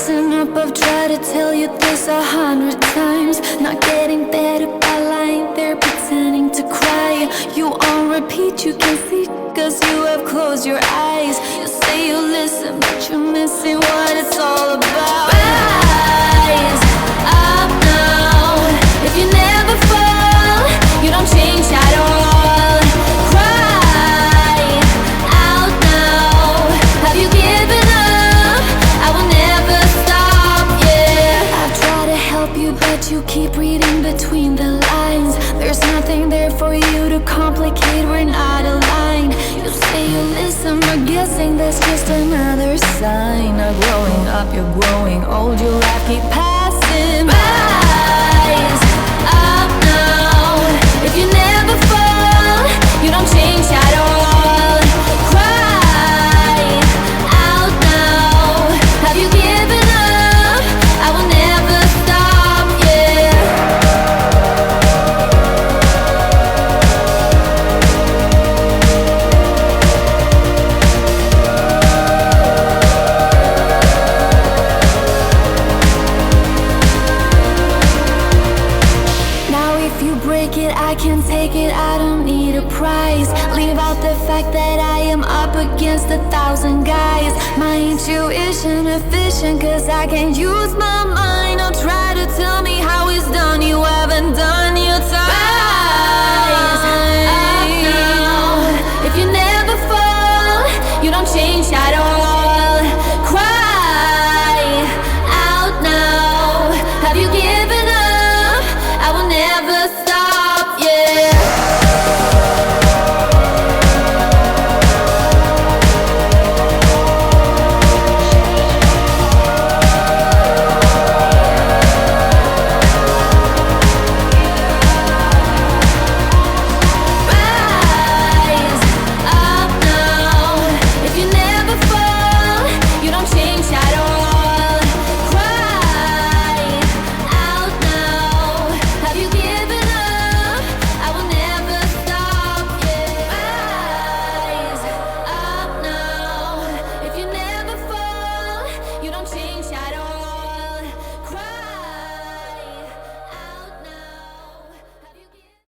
Listen up, I've tried to tell you this 100 times. Not getting better by lying there pretending to cry. You on repeat, you can see, cause you have closed your eyes. You say you listen, but you're missing what it's all about. Rise up now. If you never fall, you don't change at all. Cry out now. Have you given up? I will never stop, yeah. I've tried to help you, but you keep reading between the lines. There's nothing there for you to complicate, we're not aligned. You say you listen, but guessing that's just another sign. Not growing up, you're growing old, your life keep passing by. Rise up now. If you never fall, you don't change at all. Cry out now. Have you given up? I will never stop, yeah. Now if you break it, I can take it, I don't need a prize. Leave out the fact that I am up against 1,000 guys. My intuition efficient, cause I can't use my mind. Don't try to tell me how it's done, you haven't done